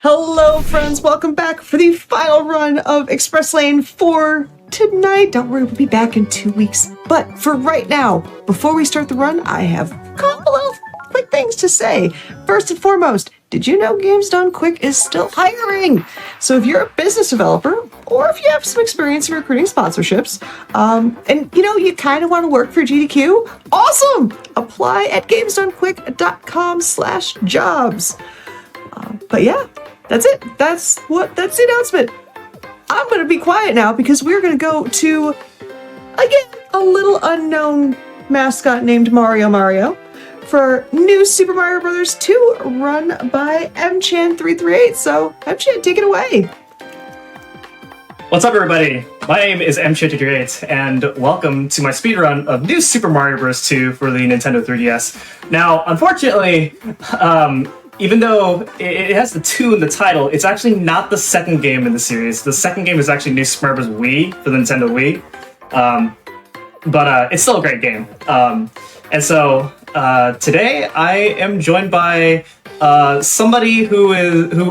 Hello, friends. Welcome back for the final run of Express Lane for tonight. Don't worry, we'll be back in 2 weeks. But for right now, before we start the run, I have a couple of quick things to say. First and foremost, did you know Games Done Quick is still hiring? So if you're a business developer, or if you have some experience in recruiting sponsorships, and you kind of want to work for GDQ, awesome! Apply at gamesdonequick.com/jobs. But yeah, that's it. That's the announcement. I'm going to be quiet now because we're going to go to, again, a little unknown mascot named Mario for new Super Mario Bros. 2 run by mchan338. So, mchan, take it away. What's up, everybody? My name is mchan338, and welcome to my speedrun of new Super Mario Bros. 2 for the Nintendo 3DS. Now, unfortunately, even though it has the 2 in the title, it's actually not the second game in the series. The second game is actually New Super Mario Bros. Wii for the Nintendo Wii. But it's still a great game. And so today I am joined by somebody who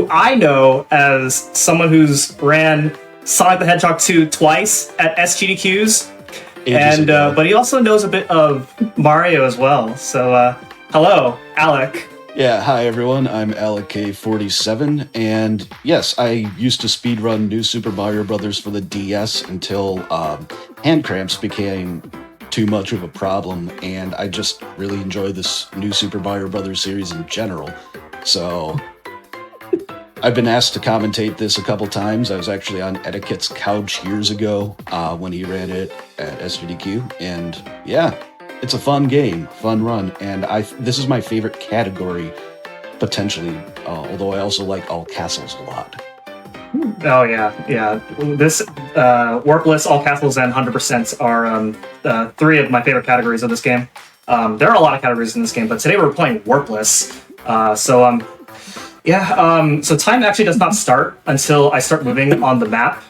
I know as someone who's ran Sonic the Hedgehog 2 twice at SGDQs. But he also knows a bit of Mario as well. So hello, Alec. Yeah, hi everyone, I'm Alec K47, and yes, I used to speedrun New Super Mario Bros. For the DS until hand cramps became too much of a problem, and I just really enjoy this New Super Mario Bros. Series in general. So, I've been asked to commentate this a couple times. I was actually on Etiquette's couch years ago when he ran it at SGDQ, and yeah. It's a fun game, fun run, and this is my favorite category, potentially, although I also like all castles a lot. Oh, yeah. This, Warpless, All Castles, and 100% are 3 of my favorite categories of this game. There are a lot of categories in this game, but today we're playing Warpless. So time actually does not start until I start moving on the map,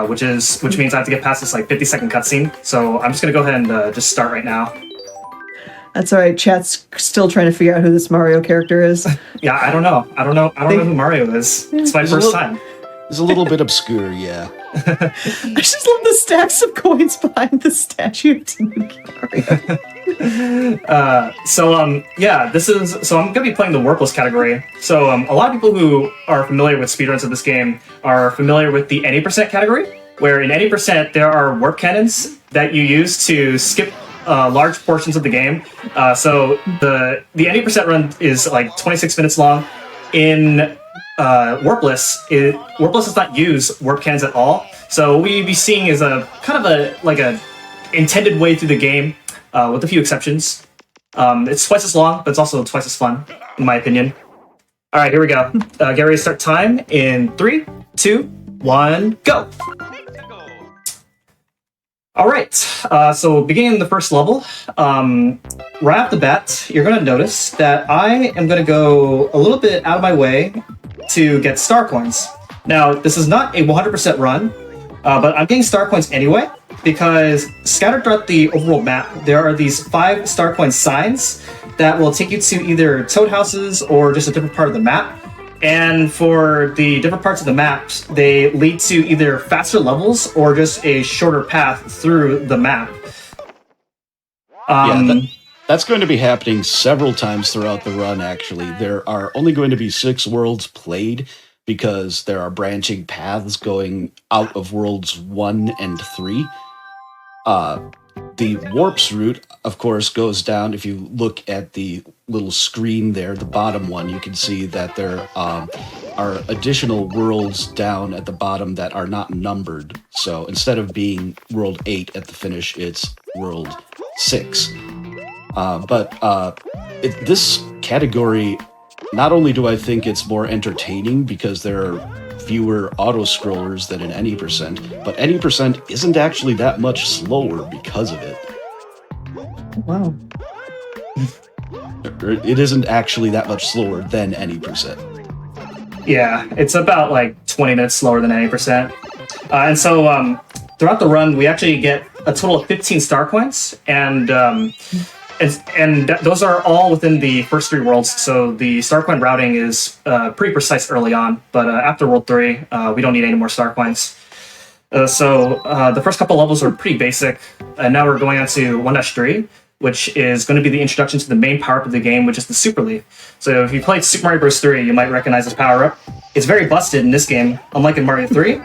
which means I have to get past this 50-second cutscene. So I'm just going to go ahead and just start right now. That's all right. Chat's still trying to figure out who this Mario character is. Yeah, I don't know. I don't know who Mario is. It's my first time. It's a little bit obscure, yeah. I just love the stacks of coins behind the statue of Mario. So I'm gonna be playing the Warpless category. So a lot of people who are familiar with speedruns of this game are familiar with the any percent category, where in any percent there are warp cannons that you use to skip large portions of the game. So the any percent run is 26 minutes long. In Warpless does not use warp cannons at all. So what we'd be seeing is a kind of a intended way through the game, with a few exceptions. It's twice as long, but it's also twice as fun, in my opinion. All right, here we go. Get ready to start time in 3, 2, 1, go! All right, so beginning the first level, right off the bat, you're going to notice that I am going to go a little bit out of my way to get star coins. Now, this is not a 100% run, but I'm getting star coins anyway, because scattered throughout the overall map, there are these 5 star coin signs that will take you to either toad houses or just a different part of the map. And for the different parts of the maps, they lead to either faster levels or just a shorter path through the map. That's going to be happening several times throughout the run, actually. There are only going to be 6 worlds played because there are branching paths going out of worlds 1 and 3. The Warps route, of course, goes down. If you look at the little screen there, the bottom one, you can see that there are additional worlds down at the bottom that are not numbered. So instead of being World 8 at the finish, it's World 6. This category, not only do I think it's more entertaining because there are fewer auto-scrollers than in any percent, but any percent isn't actually that much slower because of it. Wow. It isn't actually that much slower than any percent. Yeah, it's about 20 minutes slower than any percent. And so throughout the run, we actually get a total of 15 star coins, and those are all within the first 3 worlds. So the star coin routing is pretty precise early on, but after World 3, we don't need any more star coins. So the first couple levels are pretty basic, and now we're going on to 1-3, which is going to be the introduction to the main power-up of the game, which is the Super Leaf. So if you played Super Mario Bros. 3, you might recognize this power-up. It's very busted in this game, unlike in Mario 3.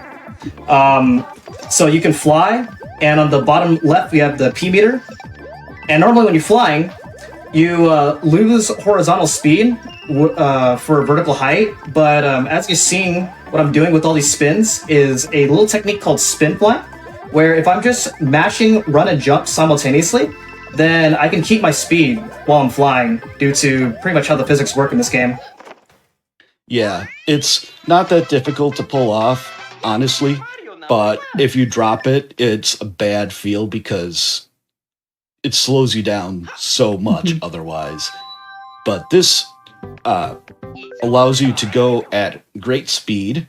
So you can fly, and on the bottom left, we have the P meter. And normally when you're flying, you lose horizontal speed for vertical height, but as you're seeing, what I'm doing with all these spins is a little technique called spin fly, where if I'm just mashing run and jump simultaneously, then I can keep my speed while I'm flying due to pretty much how the physics work in this game. Yeah, it's not that difficult to pull off, honestly, but if you drop it, it's a bad feel because it slows you down so much otherwise. But this allows you to go at great speed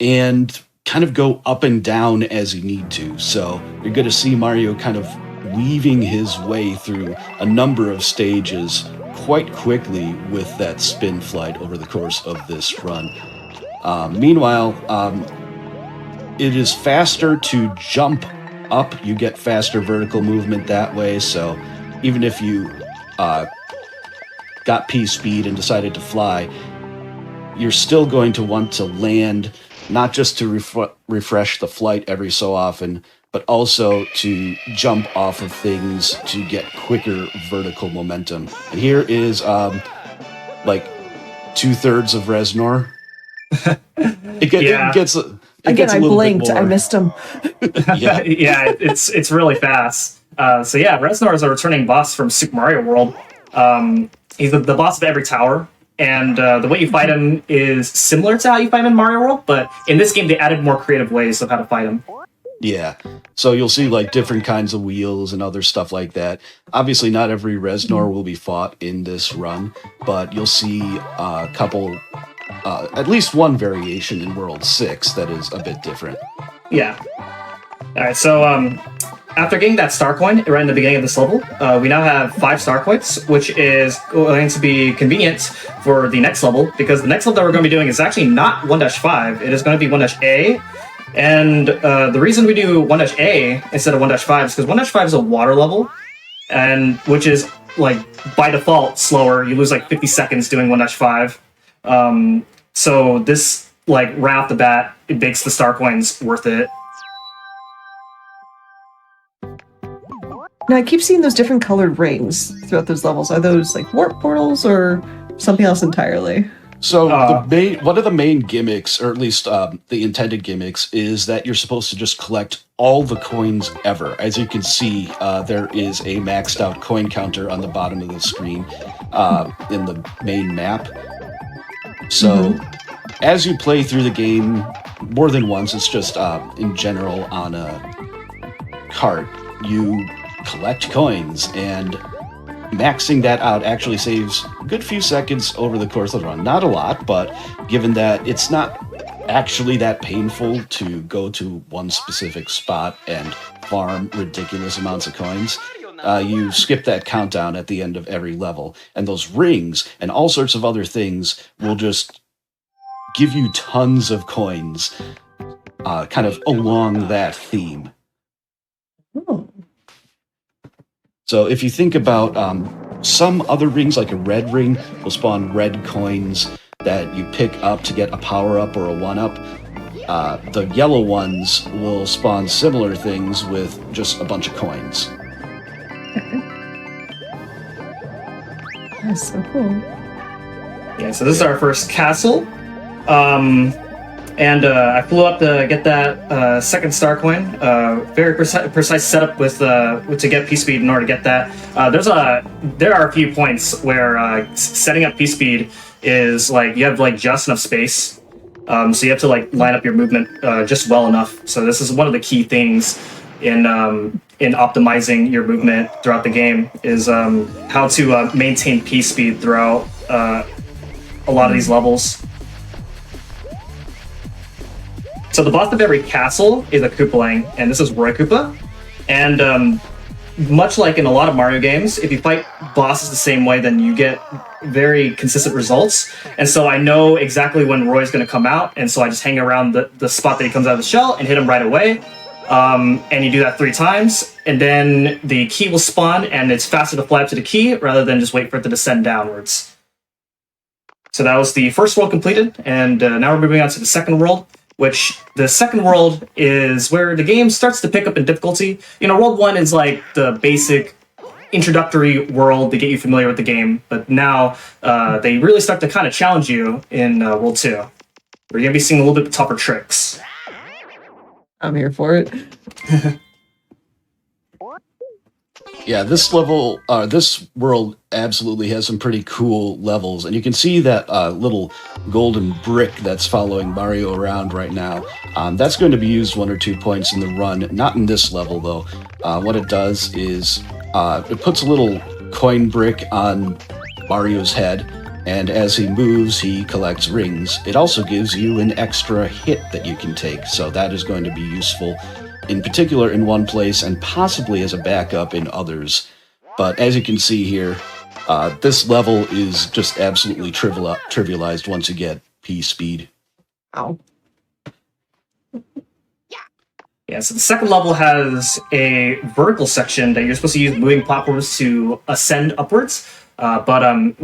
and kind of go up and down as you need to. So you're going to see Mario kind of weaving his way through a number of stages quite quickly with that spin flight over the course of this run. Meanwhile, it is faster to jump up. You get faster vertical movement that way, so even if you got P speed and decided to fly, you're still going to want to land, not just to refresh the flight every so often, but also to jump off of things to get quicker vertical momentum. And here is like 2/3 of Reznor. It gets Again, I blinked. I missed him. Yeah, it's really fast. So yeah, Reznor is a returning boss from Super Mario World. He's the boss of every tower, and the way you fight him is similar to how you fight him in Mario World, but in this game they added more creative ways of how to fight him. Yeah, so you'll see like different kinds of wheels and other stuff like that. Obviously, not every Reznor will be fought in this run, but you'll see a couple, at least one variation in World 6 that is a bit different. Yeah. All right, so after getting that star coin right in the beginning of this level, we now have 5 star coins, which is going to be convenient for the next level, because the next level that we're going to be doing is actually not 1-5, it is going to be 1-A. And the reason we do 1-A instead of 1-5 is because 1-5 is a water level, and which is like by default slower. You lose like 50 seconds doing 1-5. So this, like right off the bat, it makes the star coins worth it. Now I keep seeing those different colored rings throughout those levels. Are those like warp portals or something else entirely? So one of the main gimmicks, or at least the intended gimmicks, is that you're supposed to just collect all the coins ever. As you can see, there is a maxed out coin counter on the bottom of the screen in the main map. So as you play through the game more than once, it's just in general on a cart, you collect coins, and maxing that out actually saves a good few seconds over the course of the run. Not a lot, but given that it's not actually that painful to go to one specific spot and farm ridiculous amounts of coins, you skip that countdown at the end of every level, and those rings and all sorts of other things will just give you tons of coins kind of along that theme. Oh. So if you think about some other rings, like a red ring will spawn red coins that you pick up to get a power-up or a one-up. The yellow ones will spawn similar things with just a bunch of coins. That's so cool. Yeah, so this is our first castle. And I flew up to get that second star coin. Very precise setup with to get P speed in order to get that. There are a few points where setting up P speed is like you have like just enough space, so you have to like line up your movement just well enough. So this is one of the key things in optimizing your movement throughout the game is how to maintain P speed throughout a lot of these levels. So the boss of every castle is a Koopaling, and this is Roy Koopa. And much like in a lot of Mario games, if you fight bosses the same way, then you get very consistent results. And so I know exactly when Roy's going to come out, and so I just hang around the spot that he comes out of the shell and hit him right away. And you do that 3 times, and then the key will spawn, and it's faster to fly up to the key rather than just wait for it to descend downwards. So that was the first world completed, and now we're moving on to the second world, which the second world is where the game starts to pick up in difficulty. You know, World 1 is like the basic introductory world to get you familiar with the game, but now they really start to kind of challenge you in World 2. We're going to be seeing a little bit tougher tricks. I'm here for it. Yeah, this level, this world absolutely has some pretty cool levels, and you can see that little golden brick that's following Mario around right now. That's going to be used 1 or 2 points in the run, not in this level though. What it does is it puts a little coin brick on Mario's head, and as he moves, he collects rings. It also gives you an extra hit that you can take, so that is going to be useful, in particular in one place and possibly as a backup in others. But as you can see here, this level is just absolutely trivialized once you get P-speed. Ow. Yeah, so the second level has a vertical section that you're supposed to use moving platforms to ascend upwards. But of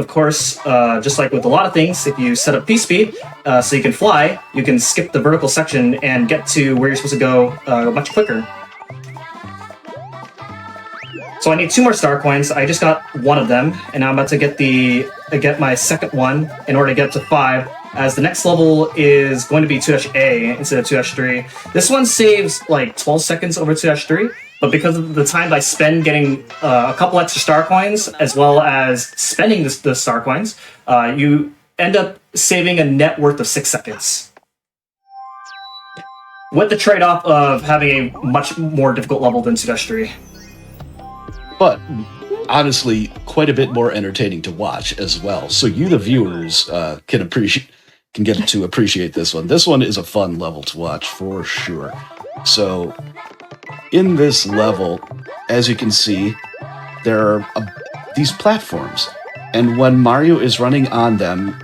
course, just like with a lot of things, if you set up P-speed so you can fly, you can skip the vertical section and get to where you're supposed to go much quicker. So I need 2 more star coins. I just got 1 of them, and now I'm about to get my second one in order to get to 5. As the next level is going to be 2-A instead of 2-3. This one saves like 12 seconds over 2-3. But because of the time I spend getting a couple extra star coins, as well as spending the star coins, you end up saving a net worth of 6 seconds. With the trade-off of having a much more difficult level than 2-3. But honestly, quite a bit more entertaining to watch as well. So you, the viewers, can get to appreciate this one. This one is a fun level to watch for sure. So in this level, as you can see, there are these platforms, and when Mario is running on them,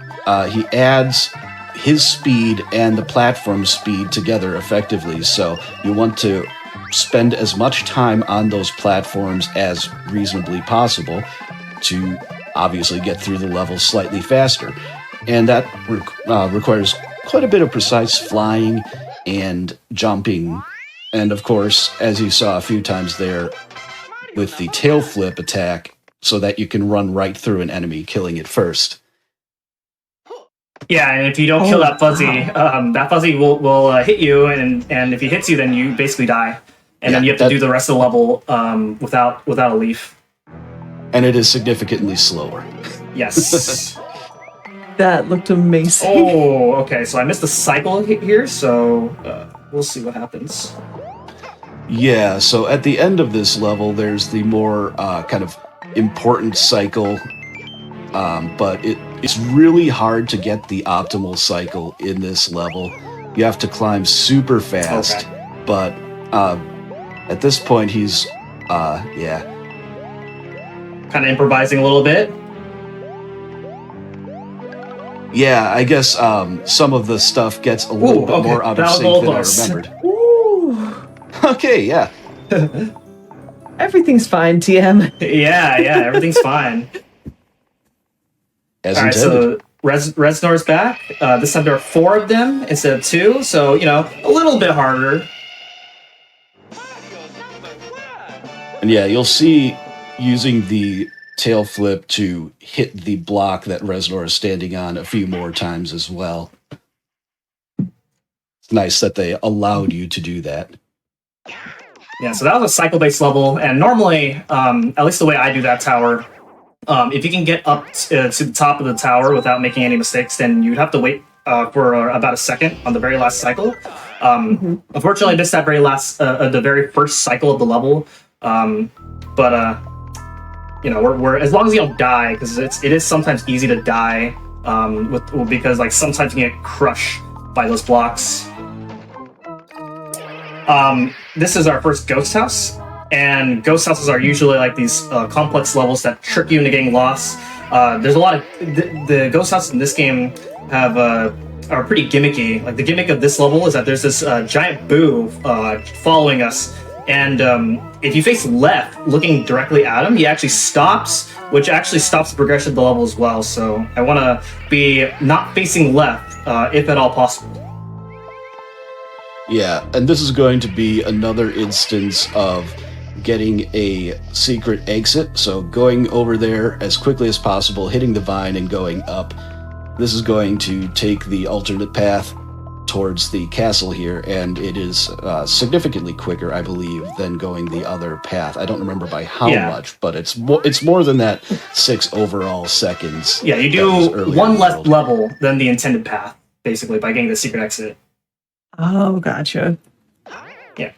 he adds his speed and the platform speed together effectively. So you want to spend as much time on those platforms as reasonably possible to obviously get through the level slightly faster. And that requires quite a bit of precise flying and jumping. And of course, as you saw a few times there, with the tail flip attack, so that you can run right through an enemy, killing it first. Yeah, and if you don't kill that fuzzy, that fuzzy will hit you, and if he hits you, then you basically die. And then you have to do the rest of the level without a leaf. And it is significantly slower. Yes. That looked amazing. Oh, okay. So I missed the cycle here, so we'll see what happens. Yeah, so at the end of this level, there's the more kind of important cycle, but it's really hard to get the optimal cycle in this level. You have to climb super fast, but at this point, he's, kind of improvising a little bit. Yeah, I guess some of the stuff gets a little bit more out of sync than I remembered. Ooh. Okay, yeah. Everything's fine, TM. Yeah, everything's fine. As All right, intended. so Resnor's back. This time there are 4 of them instead of 2, so, a little bit harder. And yeah, you'll see using the tail flip to hit the block that Resnor is standing on a few more times as well. It's nice that they allowed you to do that. Yeah, so that was a cycle-based level, and normally, at least the way I do that tower, if you can get up to the top of the tower without making any mistakes, then you'd have to wait for about a second on the very last cycle. Unfortunately, I missed that the very first cycle of the level, but we're as long as you don't die, because it is sometimes easy to die because like sometimes you can get crushed by those blocks. This is our first ghost house. And ghost houses are usually like these complex levels that trick you into getting lost. There's a lot of the ghost houses in this game have are pretty gimmicky. Like the gimmick of this level is that there's this giant boo following us, and if you face left, looking directly at him, he actually stops, which actually stops the progression of the level as well. So I want to be not facing left, if at all possible. Yeah, and this is going to be another instance of getting a secret exit. So going over there as quickly as possible, hitting the vine and going up. This is going to take the alternate path towards the castle here, and it is significantly quicker, I believe, than going the other path. I don't remember by how much, but it's more than that 6 overall seconds. Yeah, you do one less level than the intended path, basically, by getting the secret exit. Oh, gotcha. Yeah.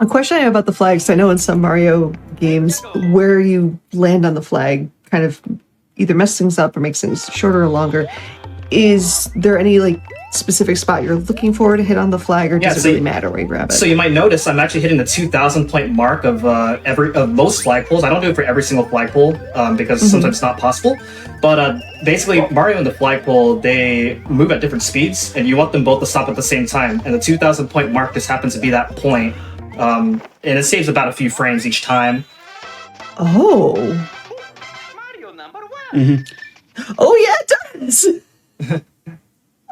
A question I have about the flags. I know in some Mario games, where you land on the flag kind of either messes things up or makes things shorter or longer. Is there any like specific spot you're looking for to hit on the flag, or does it really matter where you grab it? So you might notice I'm actually hitting the 2,000 point mark of most flagpoles. I don't do it for every single flagpole because sometimes it's not possible. But basically, Mario and the flagpole, they move at different speeds, and you want them both to stop at the same time. And the 2,000 point mark just happens to be that point. And it saves about a few frames each time. Oh. Mario number 1. Mm-hmm. Oh yeah, it does.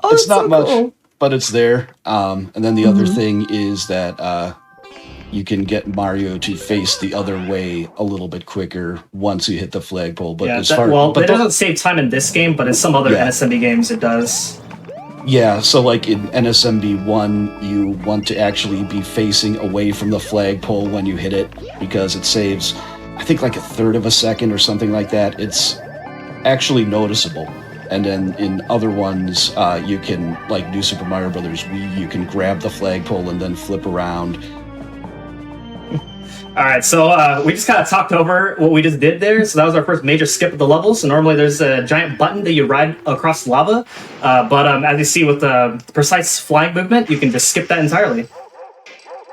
It's not so much, cool. But it's there. And then the other thing is that you can get Mario to face the other way a little bit quicker once you hit the flagpole. But it doesn't save time in this game, but in some other NSMB games it does. Yeah, so like in NSMB 1, you want to actually be facing away from the flagpole when you hit it, because it saves, I think, like a third of a second or something like that. It's actually noticeable. And then in other ones, you can, like New Super Mario Brothers Wii, you can grab the flagpole and then flip around. All right, so we just kind of talked over what we just did there. So that was our first major skip of the level. So normally there's a giant button that you ride across lava. But as you see with the precise flying movement, you can just skip that entirely.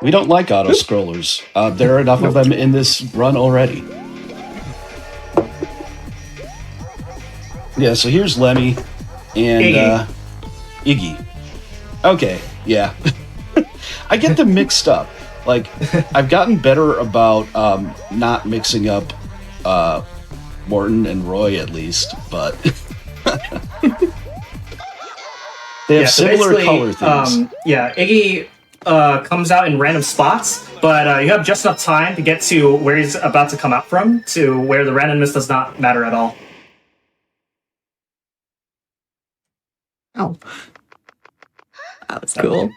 We don't like auto-scrollers. There are enough of them in this run already. Yeah, so here's Lemmy and Iggy. Okay, yeah. I get them mixed up. Like, I've gotten better about not mixing up Morton and Roy, at least, but they have similar color themes. Iggy comes out in random spots, but you have just enough time to get to where he's about to come out from, to where the randomness does not matter at all. Oh. That was cool.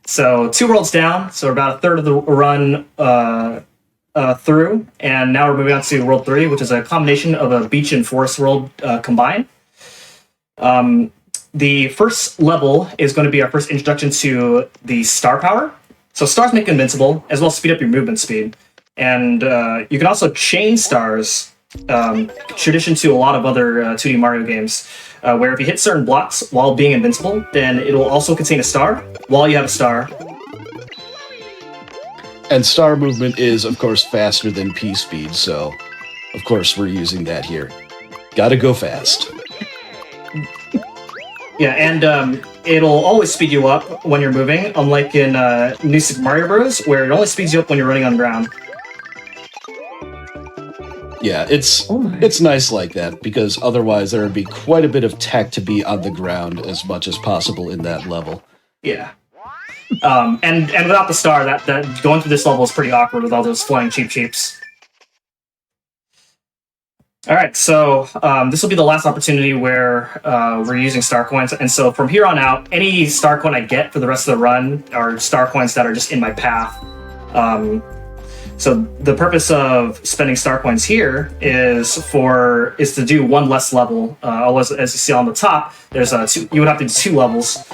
So 2 worlds down, so we're about a third of the run through, and now we're moving on to World 3, which is a combination of a beach and forest world combined. The first level is going to be our first introduction to the star power. So stars make you invincible, as well as speed up your movement speed. And you can also chain stars, tradition to a lot of other 2D Mario games, where if you hit certain blocks while being invincible, then it'll also contain a star while you have a star. And star movement is, of course, faster than P speed, so of course we're using that here. Gotta go fast. Yeah, and it'll always speed you up when you're moving, unlike in New Super Mario Bros., where it only speeds you up when you're running on ground. Yeah, it's nice like that, because otherwise there would be quite a bit of tech to be on the ground as much as possible in that level. Yeah. And without the star, that going through this level is pretty awkward with all those flying cheeps. All right, so this will be the last opportunity where we're using star coins, and so from here on out, any star coin I get for the rest of the run are star coins that are just in my path. So the purpose of spending star coins here is to do one less level. As you see on the top, there's you would have to do 2 levels.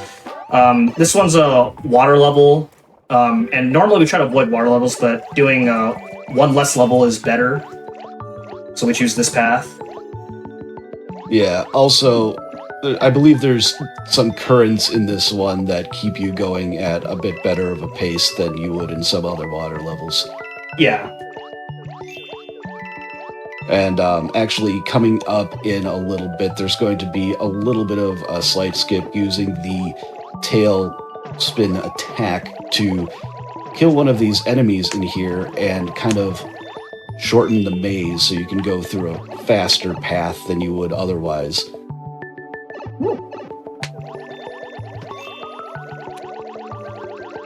This one's a water level, and normally we try to avoid water levels, but doing one less level is better. So we choose this path. Yeah, also, I believe there's some currents in this one that keep you going at a bit better of a pace than you would in some other water levels. Yeah. And actually, coming up in a little bit, there's going to be a little bit of a slight skip using the tail spin attack to kill one of these enemies in here and kind of shorten the maze so you can go through a faster path than you would otherwise.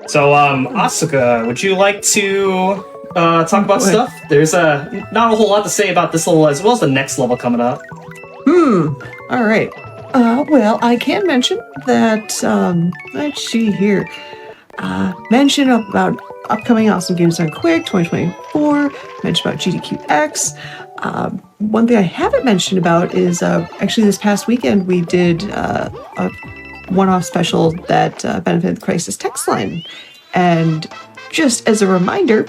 So, Asuka, would you like to talk about stuff? There's not a whole lot to say about this level as well as the next level coming up. All right. Well, I can mention that, let's see here. Mention about upcoming Awesome Games Done Quick 2024. Mention about GDQX. One thing I haven't mentioned about is actually this past weekend we did a one-off special that benefited the Crisis text line. And just as a reminder,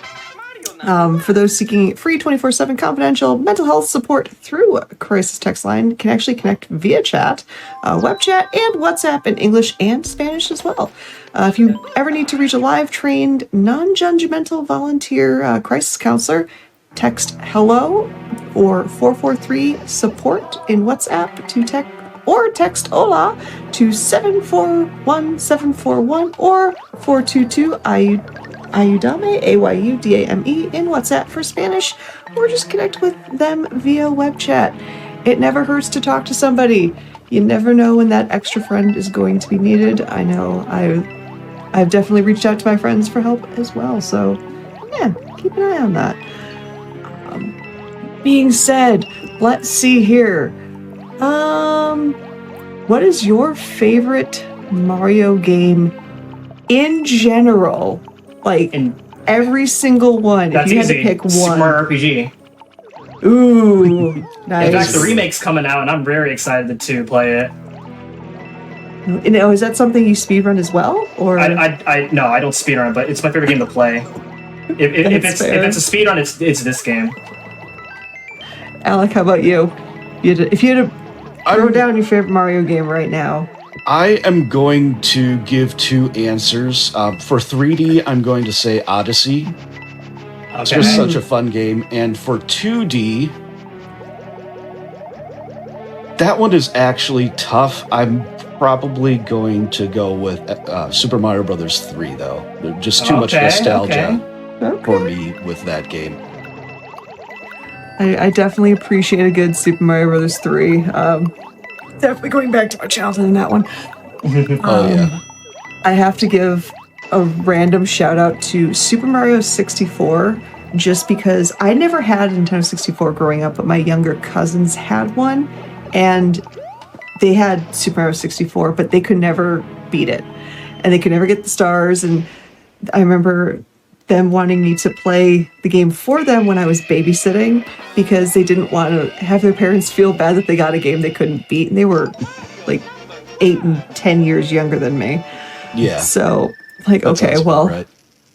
for those seeking free 24/7 confidential mental health support through Crisis text line, can actually connect via chat, web chat, and WhatsApp in English and Spanish as well. If you ever need to reach a live, trained, non-judgmental volunteer crisis counselor, text HELLO or 443-SUPPORT in WhatsApp to text HOLA to 741-741 or 422-AYUDAME, AYUDAME in WhatsApp for Spanish, or just connect with them via web chat. It never hurts to talk to somebody. You never know when that extra friend is going to be needed. I know I've definitely reached out to my friends for help as well, so yeah, keep an eye on that. Being said, let's see here. What is your favorite Mario game in general? Like, In every single one. That's if you had easy. to pick Super one. Mario RPG. Ooh, nice. In fact, the remake's coming out, and I'm very excited to play it. And, is that something you speedrun as well? Or No, I don't speedrun, but it's my favorite game to play. If it's a speedrun, it's this game. Alec, how about you? If you had to throw down your favorite Mario game right now. I am going to give two answers. For 3D, I'm going to say Odyssey. It's just such a fun game. And for 2D, that one is actually tough. I'm probably going to go with Super Mario Brothers 3, though. There's just too much nostalgia for me with that game. I definitely appreciate a good Super Mario Brothers 3. Definitely going back to my childhood in that one. Yeah. I have to give a random shout out to Super Mario 64, just because I never had a Nintendo 64 growing up, but my younger cousins had one, and they had Super Mario 64, but they could never beat it, and they could never get the stars. And I remember them wanting me to play the game for them when I was babysitting, because they didn't want to have their parents feel bad that they got a game they couldn't beat, and they were like 8 and 10 years younger than me. Yeah. So, like, okay, well, right.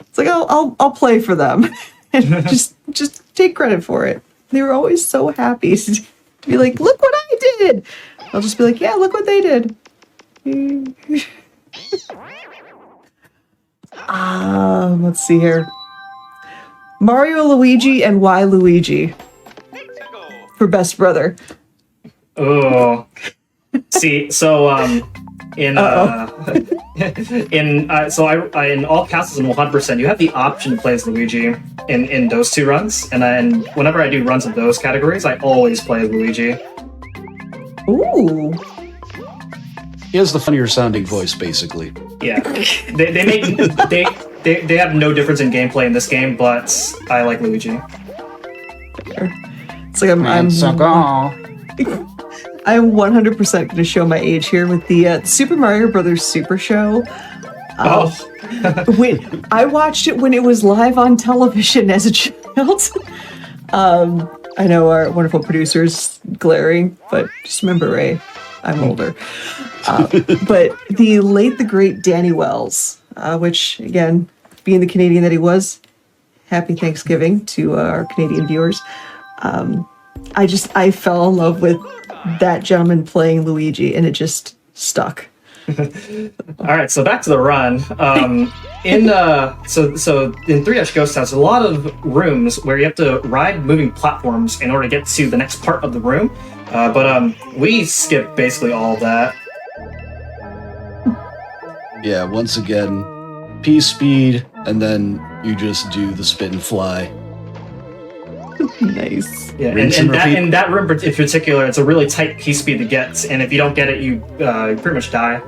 It's like I'll play for them and just take credit for it. They were always so happy to be like, look what I did. I'll just be like, yeah, look what they did. Let's see here. Mario, Luigi, and why Luigi for best brother. Oh, see, so in all castles in 100%, you have the option to play as Luigi in those two runs, and then whenever I do runs of those categories, I always play as Luigi. Ooh. He has the funnier sounding voice, basically. Yeah, they have no difference in gameplay in this game, but I like Luigi. It's like I'm 100% going to show my age here with the Super Mario Brothers Super Show. When I watched it when it was live on television as a child. I know our wonderful producer's glaring, but just remember, Ray, I'm older. But the late, the great Danny Wells, which, again, being the Canadian that he was, happy Thanksgiving to our Canadian viewers. I fell in love with that gentleman playing Luigi, and it just stuck. All right, so back to the run. So in 3 Ghost House, there's a lot of rooms where you have to ride moving platforms in order to get to the next part of the room. But we skip basically all of that. Yeah, once again, P speed, and then you just do the spin fly. Nice. Yeah, Rinse and and that repeat. in that room in particular, it's a really tight P speed to get, and if you don't get it, you pretty much die.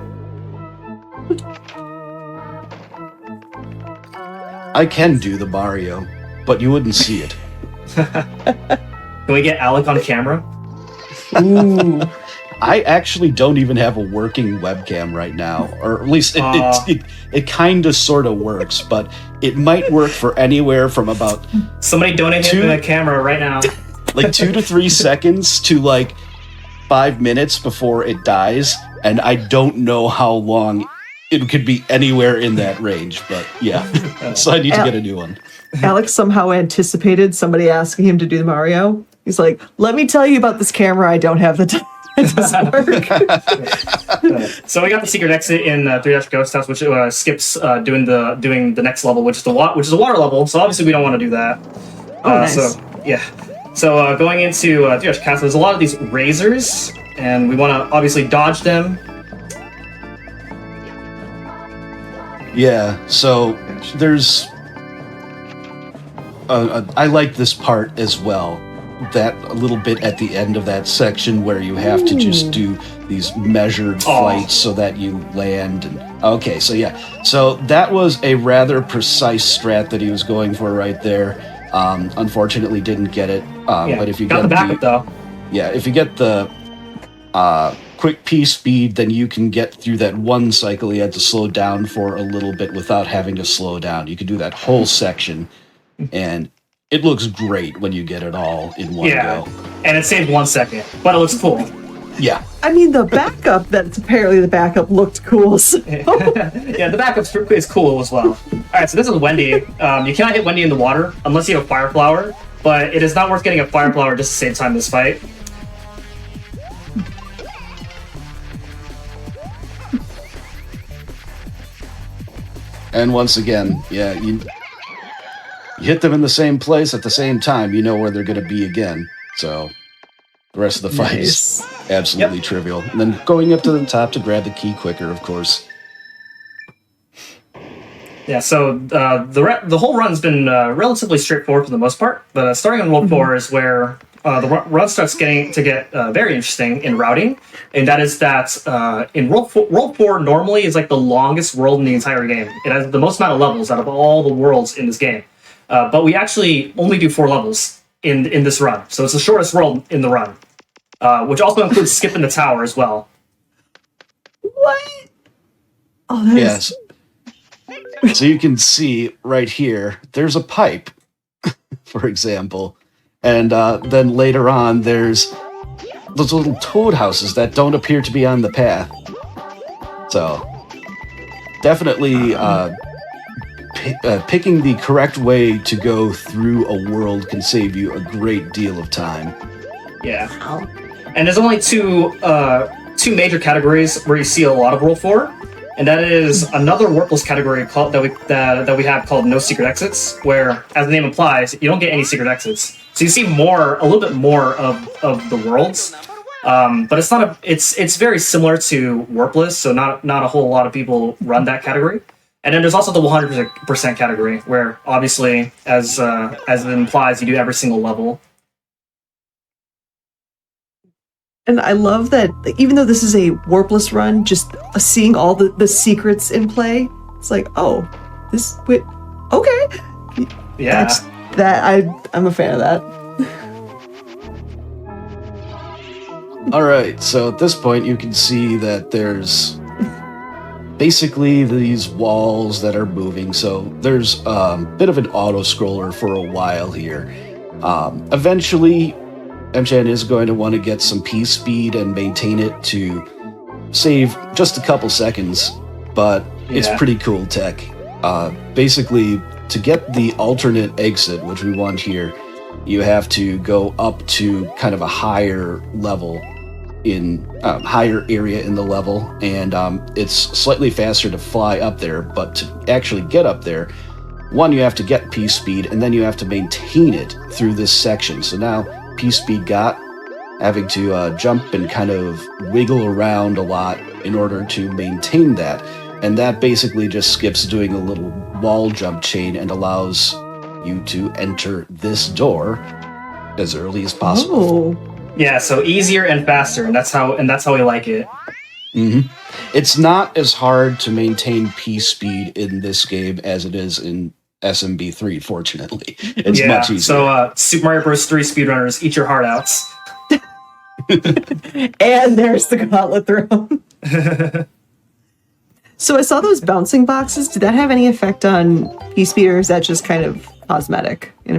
I can do the Mario, but you wouldn't see it. Can we get Alec on camera? Ooh. I actually don't even have a working webcam right now, or at least it kind of sort of works, but it might work for anywhere from about Somebody donate him a camera right now. like 2 to 3 seconds to like 5 minutes before it dies, and I don't know how long it could be anywhere in that range, but yeah. So I need to get a new one. Alex somehow anticipated somebody asking him to do the Mario. He's like, let me tell you about this camera. I don't have the time. It doesn't work. So we got the secret exit in 3 Ghost House, which skips doing the next level, which is the water level. So obviously we don't want to do that. Oh, nice. So yeah. So going into 3 Castle, there's a lot of these razors, and we want to obviously dodge them. Yeah, so there's I like this part as well. That a little bit at the end of that section where you have to just do these measured flights so that you land. And okay, so yeah, so that was a rather precise strat that he was going for right there. Unfortunately, didn't get it. But if you got get the backup though, yeah, if you get the quick P speed, then you can get through that one cycle you had to slow down for a little bit without having to slow down. You can do that whole section, and it looks great when you get it all in one go. And it saved 1 second, but it looks cool. Yeah. I mean, the backup, that's apparently the backup looked cool. So. Yeah, the backup is cool as well. Alright, so this is Wendy. You cannot hit Wendy in the water unless you have a fire flower, but it is not worth getting a fire flower just to save time in this fight. And once again, yeah, you hit them in the same place at the same time, you know where they're going to be again. So the rest of the fight is absolutely trivial. And then going up to the top to grab the key quicker, of course. Yeah, so the whole run's been relatively straightforward for the most part, but starting on World 4 is where the run starts getting very interesting in routing, and that is that in World 4 normally is like the longest world in the entire game. It has the most amount of levels out of all the worlds in this game, but we actually only do 4 levels in this run, so it's the shortest world in the run, which also includes skipping the tower as well. What? Oh, that Yes. So you can see right here, there's a pipe, for example. And then later on, there's those little toad houses that don't appear to be on the path. So definitely picking the correct way to go through a world can save you a great deal of time. Yeah. And there's only two major categories where you see a lot of World 4. And that is another worthless category that we have called no secret exits, where, as the name implies, you don't get any secret exits. So you see a little bit more of the worlds, but it's not it's very similar to Warpless, so not a whole lot of people run that category. And then there's also the 100% category, where obviously, as it implies, you do every single level. And I love that, even though this is a warpless run, just seeing all the secrets in play, it's like, oh, okay. Yeah. I'm a fan of that. All right, so at this point, you can see that there's basically these walls that are moving. So there's a bit of an auto-scroller for a while here. Eventually, M-Chan is going to want to get some P speed and maintain it to save just a couple seconds, but it's pretty cool tech. Basically, to get the alternate exit, which we want here, you have to go up to kind of a higher level in higher area in the level, and it's slightly faster to fly up there, but to actually get up there, one, you have to get P-Speed, and then you have to maintain it through this section. So now P-Speed got having to jump and kind of wiggle around a lot in order to maintain that, and that basically just skips doing a little wall jump chain and allows you to enter this door as early as possible. Oh. Yeah, so easier and faster, and that's how we like it. Mm-hmm. It's not as hard to maintain P-Speed in this game as it is in SMB3, fortunately. It's much easier. So Super Mario Bros. 3 speedrunners, eat your heart outs. And there's the gauntlet throw. So I saw those bouncing boxes. Did that have any effect on P-Speed, or is that just kind of cosmetic in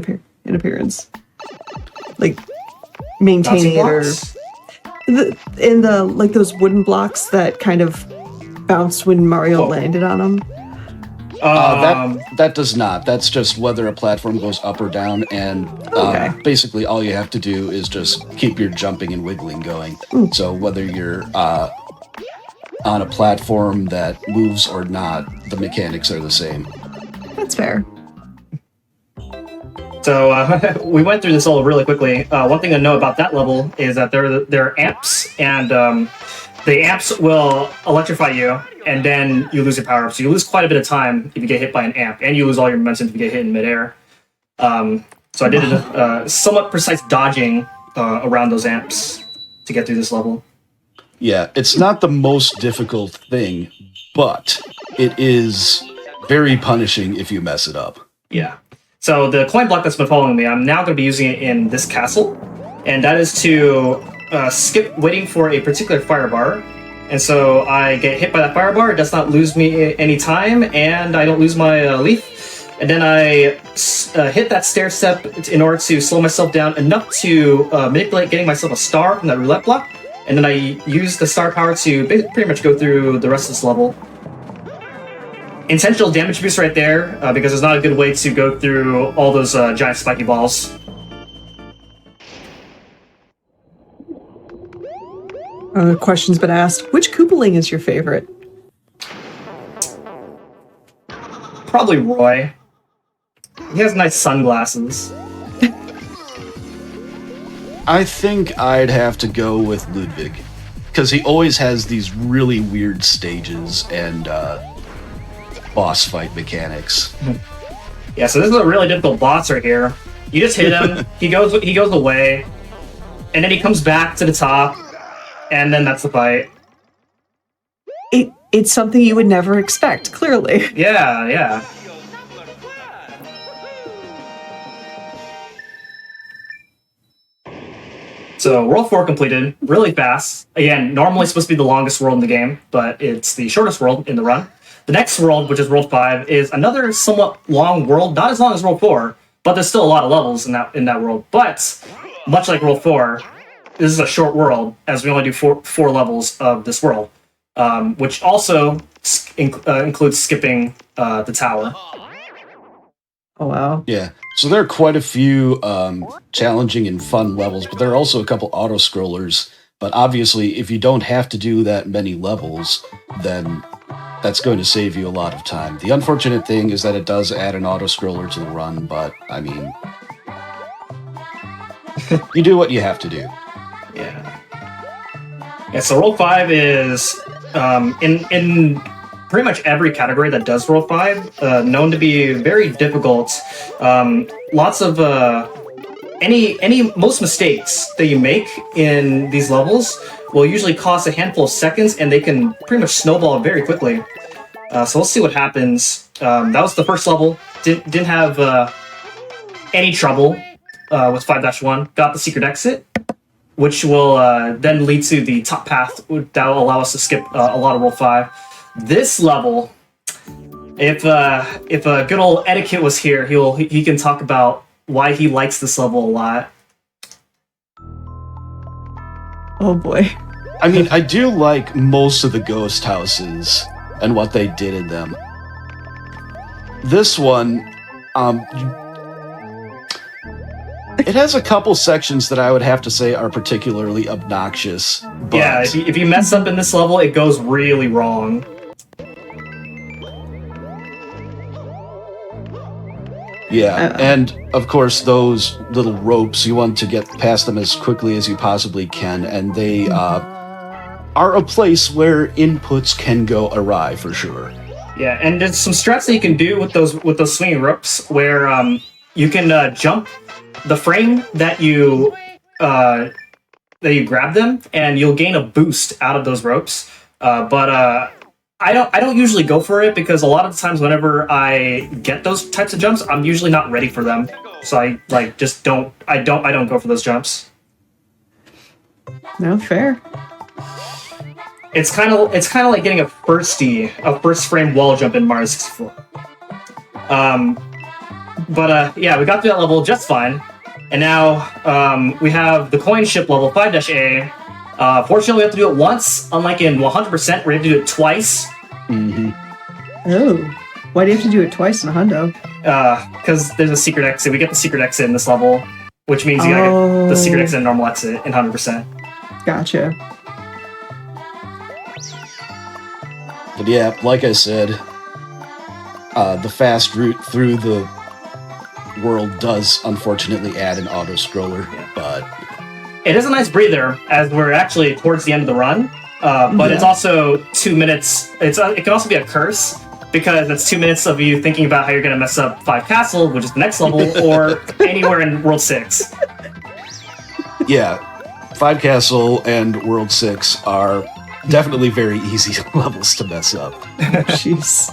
appearance? Like maintaining it, or in the like those wooden blocks that kind of bounced when Mario landed on them. That does not. That's just whether a platform goes up or down, and basically all you have to do is just keep your jumping and wiggling going. So whether you're on a platform that moves or not, the mechanics are the same. That's fair. So we went through this all really quickly. One thing to know about that level is that there are amps, and the amps will electrify you, and then you lose your power up. So you lose quite a bit of time if you get hit by an amp, and you lose all your momentum if you get hit in midair. So I did a somewhat precise dodging around those amps to get through this level. Yeah, it's not the most difficult thing, but it is very punishing if you mess it up. Yeah. So the coin block that's been following me, I'm now going to be using it in this castle, and that is to skip waiting for a particular fire bar. And so I get hit by that fire bar, it does not lose me any time, and I don't lose my leaf. And then I hit that stair step in order to slow myself down enough to manipulate getting myself a star from that roulette block. And then I use the star power to pretty much go through the rest of this level. Intentional damage boost right there, because there's not a good way to go through all those giant spiky balls. Question's been asked. Which Koopaling is your favorite? Probably Roy. He has nice sunglasses. I think I'd have to go with Ludwig, because he always has these really weird stages and boss fight mechanics. Yeah, so this is a really difficult boss right here. You just hit him, he goes away, and then he comes back to the top, and then that's the fight. It's something you would never expect, clearly. Yeah. So World 4 completed really fast. Again, normally supposed to be the longest world in the game, but it's the shortest world in the run. The next world, which is World 5, is another somewhat long world, not as long as World 4, but there's still a lot of levels in that world. But much like World 4, this is a short world, as we only do four levels of this world, which also includes skipping the tower. Oh, wow. Yeah, so there are quite a few challenging and fun levels, but there are also a couple auto-scrollers. But obviously, if you don't have to do that many levels, then that's going to save you a lot of time. The unfortunate thing is that it does add an auto-scroller to the run, but, I mean, you do what you have to do. Yeah, so World 5 is, in pretty much every category that does World 5, known to be very difficult. Lots of most mistakes that you make in these levels will usually cost a handful of seconds, and they can pretty much snowball very quickly. So we'll see what happens. That was the first level. Didn't have any trouble with 5-1. Got the secret exit, which will then lead to the top path that will allow us to skip a lot of World 5. This level, if good old Etiquette was here, he can talk about why he likes this level a lot. Oh boy. I mean, I do like most of the ghost houses and what they did in them. It has a couple sections that I would have to say are particularly obnoxious. But Yeah, if you mess up in this level, it goes really wrong. yeah, and of course those little ropes, you want to get past them as quickly as you possibly can, and they are a place where inputs can go awry for sure. Yeah, and there's some strats that you can do with those swinging ropes where you can jump the frame that you grab them, and you'll gain a boost out of those ropes. But I don't usually go for it because a lot of the times whenever I get those types of jumps, I'm usually not ready for them. So I don't go for those jumps. No, fair. It's kind of like getting a first frame wall jump in Mario 64. Yeah, we got through that level just fine. And now we have the coin ship level 5-A. Fortunately, we have to do it once. Unlike in 100%, we have to do it twice. Mm-hmm. Oh. Why do you have to do it twice in a hundo? Because there's a secret exit. We get the secret exit in this level, which means you gotta get the secret exit and normal exit in 100%. Gotcha. But yeah, like I said, the fast route through the world does unfortunately add an auto-scroller, but it is a nice breather as we're actually towards the end of the run, but it's also 2 minutes. It can also be a curse because it's 2 minutes of you thinking about how you're going to mess up 5 Castle, which is the next level, or anywhere in World 6. Yeah, 5 Castle and World 6 are definitely very easy levels to mess up. Jeez.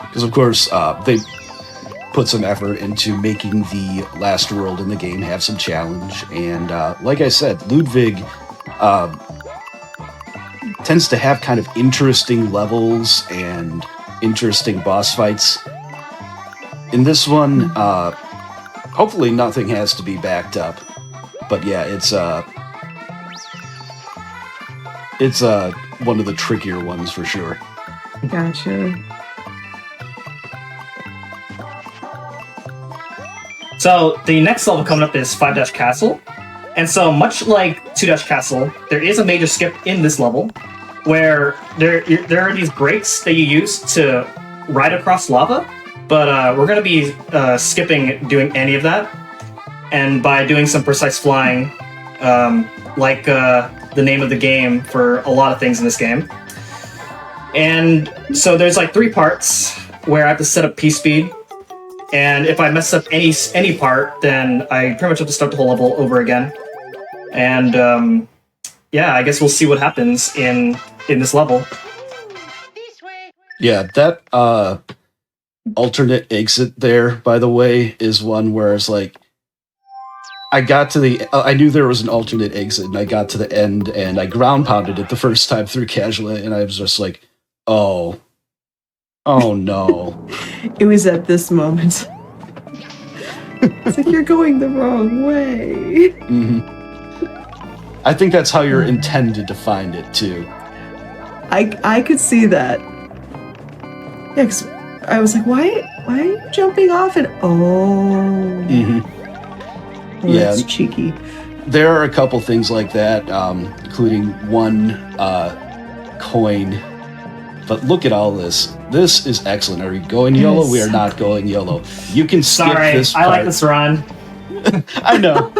Because, of course, they put some effort into making the last world in the game have some challenge. And like I said, Ludwig tends to have kind of interesting levels and interesting boss fights. In this one, hopefully nothing has to be backed up. But yeah, it's one of the trickier ones for sure. Gotcha. So the next level coming up is 5-Castle. And so much like 2-Castle, there is a major skip in this level where there are these brakes that you use to ride across lava, but we're going to be skipping doing any of that. And by doing some precise flying, like the name of the game for a lot of things in this game. And so there's like 3 parts where I have to set up P-speed. And if I mess up any part, then I pretty much have to start the whole level over again. And yeah, I guess we'll see what happens in this level. This way. Yeah, that alternate exit there, by the way, is one where it's like I got to I knew there was an alternate exit, and I got to the end, and I ground pounded it the first time through casually, and I was just like, oh no. It was at this moment. It's like, you're going the wrong way. Mm-hmm. I think that's how you're intended to find it, too. I could see that. Yeah, 'cause I was like, why are you jumping off? And Mm-hmm. Well, Yeah. that's cheeky. There are a couple things like that, including one coin. But look at all this. This is excellent. Are we going YOLO? We are not going YOLO. You can skip this part. I like this run. I know.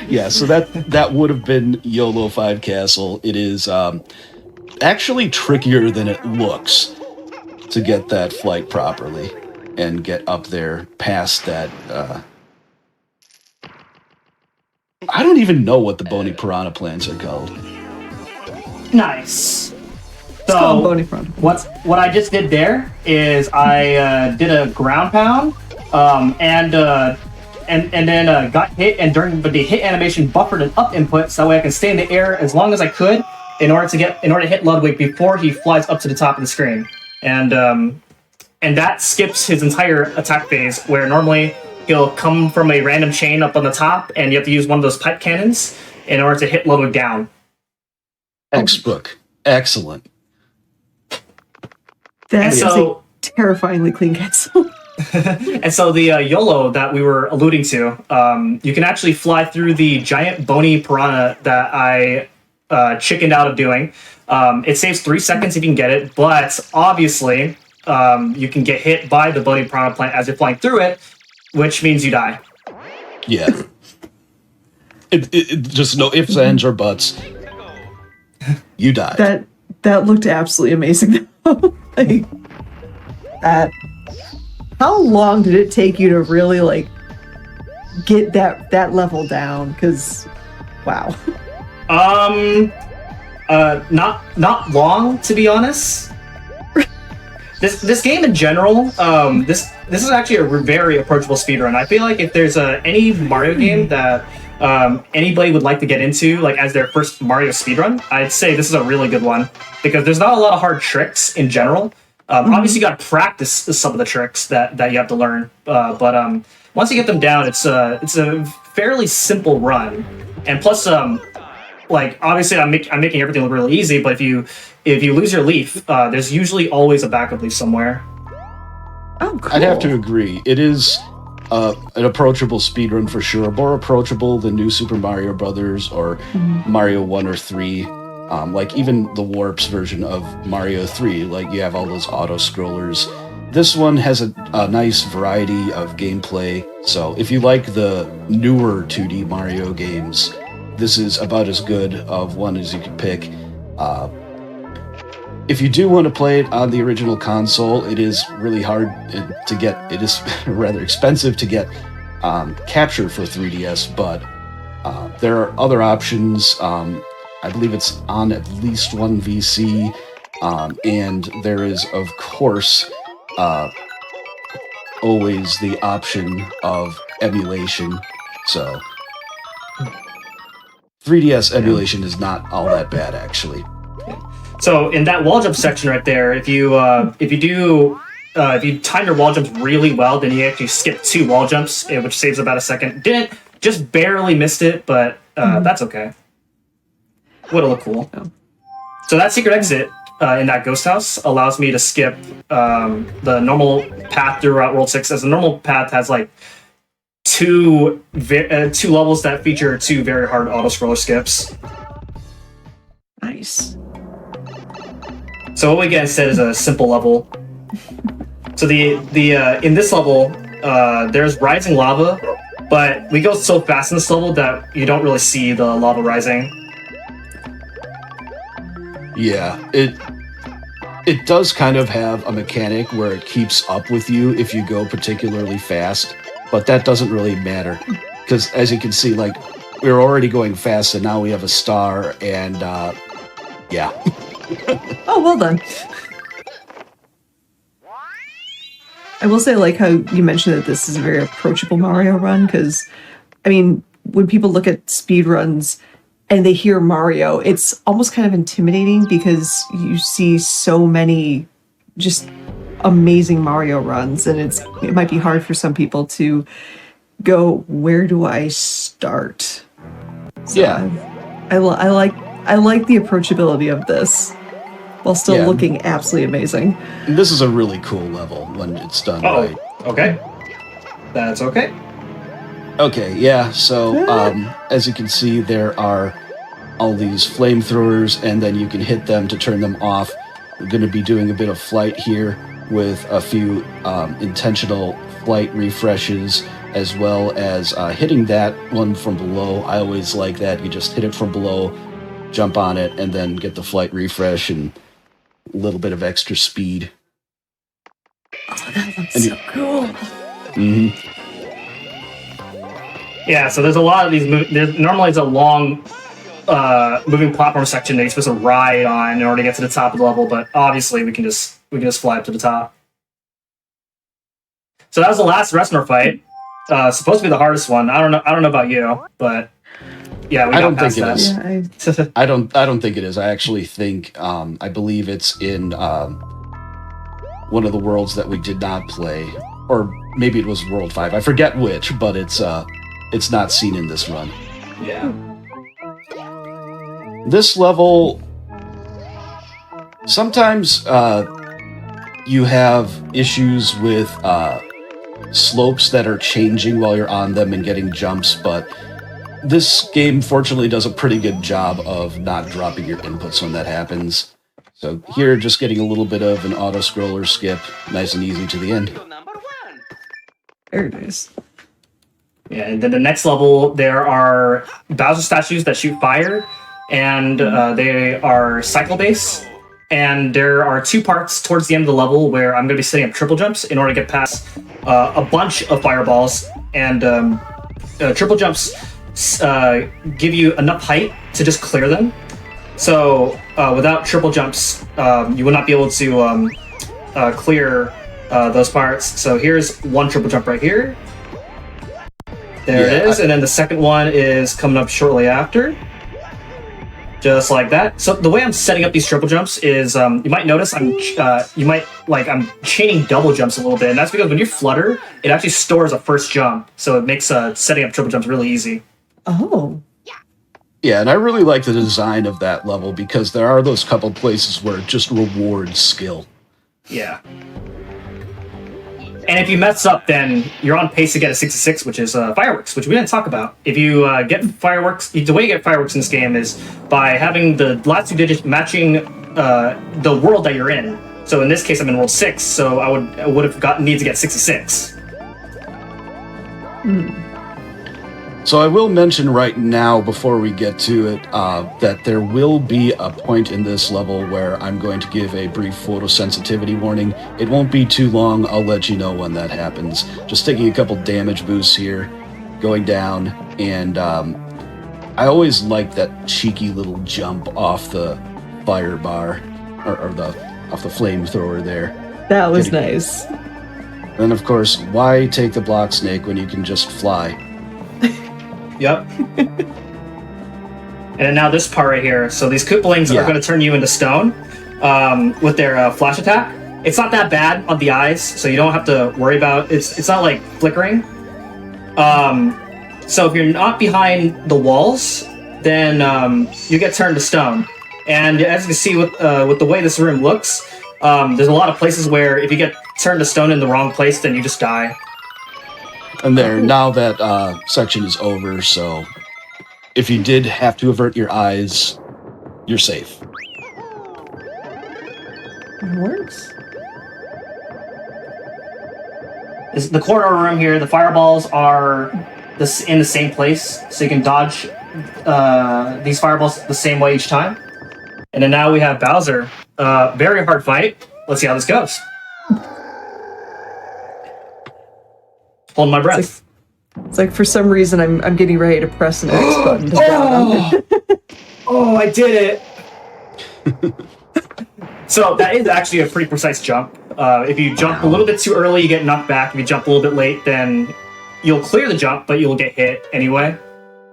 Yeah, so that would have been YOLO 5 Castle. It is actually trickier than it looks to get that flight properly and get up there past that. I don't even know what the bony piranha plants are called. Nice. It's called bony front. What I just did there is I did a ground pound, and then got hit, and during the hit animation buffered an up input, so that way I can stay in the air as long as I could in order to hit Ludwig before he flies up to the top of the screen, and that skips his entire attack phase, where normally he'll come from a random chain up on the top, and you have to use one of those pipe cannons in order to hit Ludwig down. X-Book. Excellent. That is so- a terrifyingly clean cancel. And so the YOLO that we were alluding to, you can actually fly through the giant bony piranha that I chickened out of doing. It saves 3 seconds if you can get it, but obviously you can get hit by the bony piranha plant as you're flying through it, which means you die. Yeah. It just no ifs, ands, or buts. You die. That looked absolutely amazing. Like that. How long did it take you to really like get that level down? Because wow. Not long, to be honest. This game in general, this is actually a very approachable speedrun. I feel like if there's any Mario game that anybody would like to get into, like as their first Mario speedrun, I'd say this is a really good one because there's not a lot of hard tricks in general. Obviously, you got to practice some of the tricks that you have to learn, but once you get them down, it's a fairly simple run, and plus, like obviously, I'm making everything look really easy. But if you lose your leaf, there's usually always a backup leaf somewhere. Oh, cool. I'd have to agree. It is an approachable speedrun for sure. More approachable than New Super Mario Brothers or Mario 1 or 3. Like even the Warps version of Mario 3, like you have all those auto-scrollers. This one has a nice variety of gameplay, so if you like the newer 2D Mario games, this is about as good of one as you can pick. If you do want to play it on the original console, it is really hard to get. It is rather expensive to get capture for 3DS, but there are other options. I believe it's on at least one VC, and there is, of course, always the option of emulation. So 3DS emulation is not all that bad, actually. So in that wall jump section right there, if you time your wall jumps really well, then you actually skip 2 wall jumps, which saves about a second. Didn't just barely missed it, but that's okay. Would've looked cool. Oh. So that secret exit in that ghost house allows me to skip the normal path throughout World 6, as the normal path has like two levels that feature 2 very hard auto-scroller skips. Nice. So what we get instead is a simple level. So the in this level, there's rising lava, but we go so fast in this level that you don't really see the lava rising. Yeah, it does kind of have a mechanic where it keeps up with you if you go particularly fast, but that doesn't really matter because, as you can see, like we're already going fast, and now we have a star, and yeah. Oh, well done. I will say, I like how you mentioned that this is a very approachable Mario run, because, I mean, when people look at speedruns and they hear Mario, it's almost kind of intimidating because you see so many just amazing Mario runs, and it might be hard for some people to go, where do I start? So Yeah. I like the approachability of this while still looking absolutely amazing. This is a really cool level when it's done right. Okay. That's okay. Okay, yeah, so as you can see, there are all these flamethrowers, and then you can hit them to turn them off. We're going to be doing a bit of flight here with a few intentional flight refreshes, as well as hitting that one from below. I always like that. You just hit it from below, jump on it, and then get the flight refresh and a little bit of extra speed. Oh, that looks so cool. Mm-hmm. Yeah, so there's a lot of these. Normally, it's a long moving platform section that you're supposed to ride on in order to get to the top of the level. But obviously, we can just fly up to the top. So that was the last restaurant fight. Supposed to be the hardest one. I don't know about you, but yeah, I don't think it is. Yeah, I don't think it is. I actually think I believe it's in one of the worlds that we did not play, or maybe it was World 5. I forget which, but it's not seen in this run. Yeah. This level, sometimes you have issues with slopes that are changing while you're on them and getting jumps, but this game fortunately does a pretty good job of not dropping your inputs when that happens. So here, just getting a little bit of an auto-scroller skip, nice and easy to the end. Very nice. Yeah, and then the next level, there are Bowser statues that shoot fire, and they are cycle base. And there are 2 parts towards the end of the level where I'm going to be setting up triple jumps in order to get past a bunch of fireballs. And triple jumps give you enough height to just clear them. So without triple jumps, you will not be able to clear those parts. So here's one triple jump right here. There it is. And then the second one is coming up shortly after. Just like that. So the way I'm setting up these triple jumps is, you might notice I'm chaining double jumps a little bit, and that's because when you flutter, it actually stores a first jump, so it makes setting up triple jumps really easy. Oh. Yeah, and I really like the design of that level because there are those couple places where it just rewards skill. Yeah. And if you mess up, then you're on pace to get a 66, which is fireworks, which we didn't talk about. If you get fireworks, the way you get fireworks in this game is by having the last 2 digits matching the world that you're in. So in this case, I'm in world 6, so I would have need to get 66. So I will mention right now, before we get to it, that there will be a point in this level where I'm going to give a brief photosensitivity warning. It won't be too long, I'll let you know when that happens. Just taking a couple damage boosts here, going down, and I always like that cheeky little jump off the fire bar, or off the flamethrower there. That was nice. And of course, why take the block snake when you can just fly? Yep. And now this part right here. So these Koopalings are going to turn you into stone with their flash attack. It's not that bad on the eyes, so you don't have to worry about it. It's not like flickering. So if you're not behind the walls, then you get turned to stone. And as you can see with the way this room looks, there's a lot of places where if you get turned to stone in the wrong place, then you just die. And there, now that section is over, so if you did have to avert your eyes, you're safe. It works. The corner room here, the fireballs are in the same place, so you can dodge these fireballs the same way each time. And then now we have Bowser. Very hard fight. Let's see how this goes. Holding my breath. It's like for some reason I'm getting ready to press an X button. Oh, I did it! So that is actually a pretty precise jump. If you jump a little bit too early, you get knocked back. If you jump a little bit late, then you'll clear the jump, but you'll get hit anyway.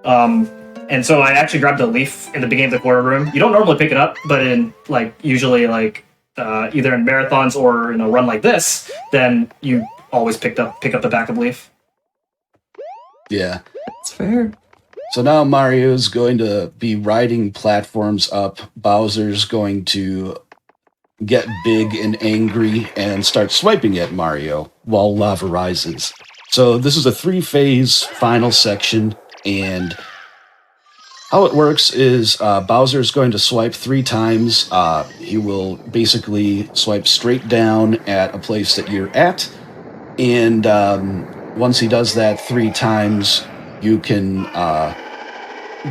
And so I actually grabbed a leaf in the beginning of the corner room. You don't normally pick it up, but in usually either in marathons or in a run like this, then you always pick up the backup leaf. Yeah. That's fair. So now Mario's going to be riding platforms up. Bowser's going to get big and angry and start swiping at Mario while lava rises. So this is a 3-phase final section, and how it works is Bowser's going to swipe 3 times. He will basically swipe straight down at a place that you're at, and once he does that 3 times, you can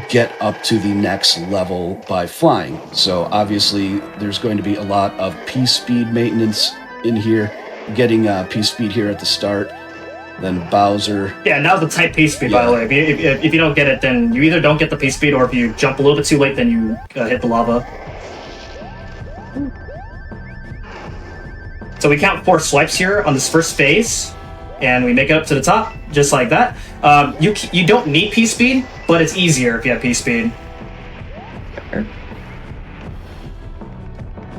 get up to the next level by flying. So obviously there's going to be a lot of P-speed maintenance in here, getting P-speed here at the start, then Bowser. Yeah, now's the tight P-speed, by the way. If you don't get it, then you either don't get the P-speed, or if you jump a little bit too late, then you hit the lava. So we count 4 swipes here on this first phase, and we make it up to the top, just like that. You don't need P-speed, but it's easier if you have P-speed.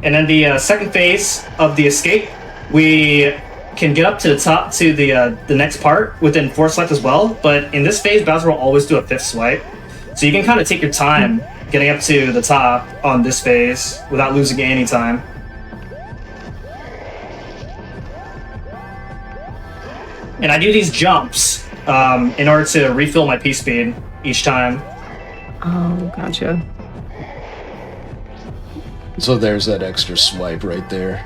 And then the second phase of the escape, we can get up to the top to the next part within 4 swipes as well. But in this phase, Bowser will always do a 5th swipe, so you can kind of take your time getting up to the top on this phase without losing any time. And I do these jumps in order to refill my P speed each time. Oh, gotcha. So there's that extra swipe right there.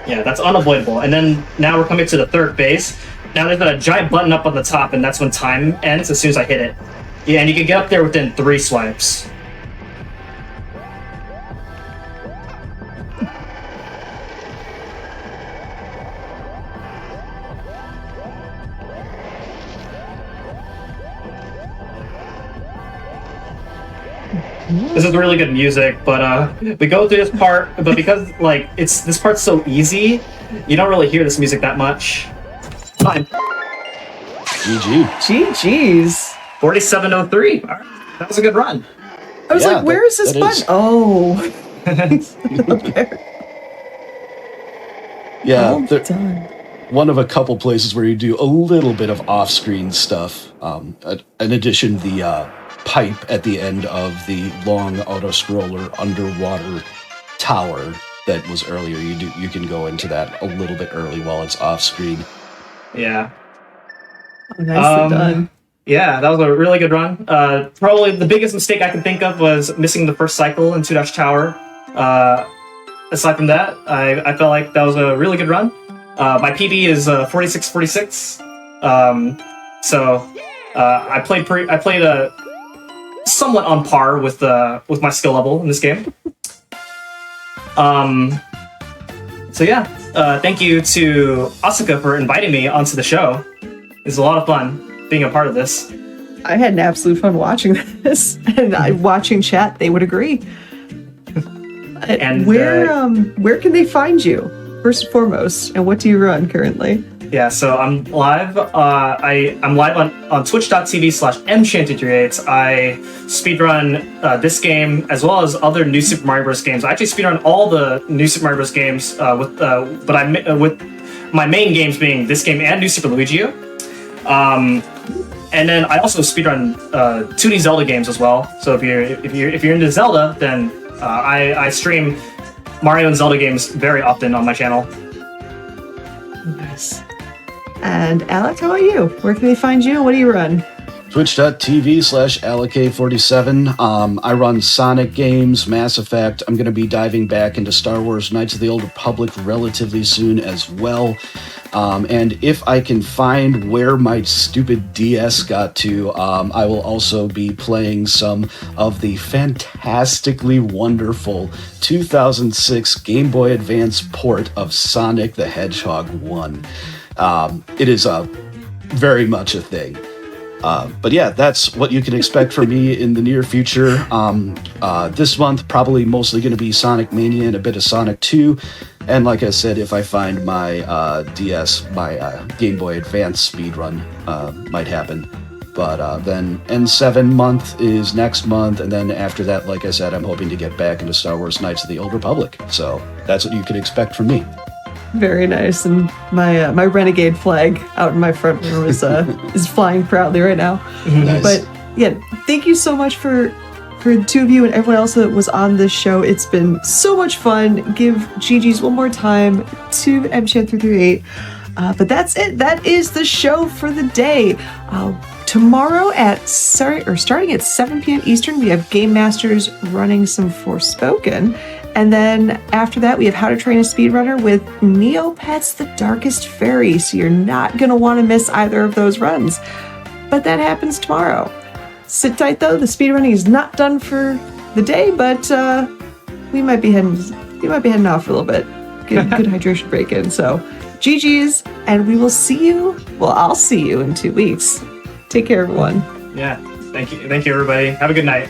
Yeah, that's unavoidable. And then now we're coming to the third base. Now there's a giant button up on the top, and that's when time ends as soon as I hit it. Yeah, and you can get up there within 3 swipes. This is really good music, but we go through this part, but because like this part's so easy, you don't really hear this music that much. Fine. GG. GG's. 4703. All right. That was a good run. I was Yeah, like, where is this that button? is. Oh. Up there. Yeah, Well done. one of a couple places where you do a little bit of off-screen stuff. In addition, the pipe at the end of the long auto-scroller underwater tower that was earlier. You can go into that a little bit early while it's off-screen. Yeah. Oh, nicely done. Yeah, that was a really good run. Probably the biggest mistake I can think of was missing the first cycle in 2 Tower. Aside from that, I felt like that was a really good run. My PB is 46-46. So I played somewhat on par with my skill level in this game. So yeah, thank you to Asuka for inviting me onto the show. It's a lot of fun being a part of this. I had an absolute fun watching this, and watching chat, they would agree. And where can they find you, first and foremost, and what do you run currently? Yeah, so I'm live. I'm live on twitch.tv/mshanty38. I speedrun this game as well as other New Super Mario Bros. Games. I actually speedrun all the New Super Mario Bros. Games with my main games being this game and New Super Luigi U. And then I also speedrun 2D Zelda games as well. So if you're into Zelda, then I stream Mario and Zelda games very often on my channel. Nice. And Alec, how about you? Where can they find you? What do you run? Twitch.tv/Alec47. I run Sonic games, Mass Effect. I'm going to be diving back into Star Wars Knights of the Old Republic relatively soon as well. And if I can find where my stupid DS got to, I will also be playing some of the fantastically wonderful 2006 Game Boy Advance port of Sonic the Hedgehog 1. It is very much a thing. But yeah, that's what you can expect from me in the near future. This month, probably mostly going to be Sonic Mania and a bit of Sonic 2. And like I said, if I find my DS, my Game Boy Advance speedrun might happen. But then N7 month is next month, and then after that, like I said, I'm hoping to get back into Star Wars Knights of the Old Republic. So that's what you can expect from me. Very nice, and my renegade flag out in my front room is flying proudly right now. Nice. But yeah, thank you so much for the two of you and everyone else that was on this show. It's been so much fun. Give GG's one more time to MChan338. But that's it. That is the show for the day. Tomorrow starting at 7 p.m. Eastern, we have Game Masters running some Forspoken. And then after that, we have How to Train a Speedrunner with Neopets the Darkest Fairy. So you're not going to want to miss either of those runs. But that happens tomorrow. Sit tight though, the speedrunning is not done for the day, but we might be heading off for a little bit. Get a good hydration break in. So GG's, and we will see you. Well, I'll see you in 2 weeks. Take care, everyone. Yeah, thank you everybody. Have a good night.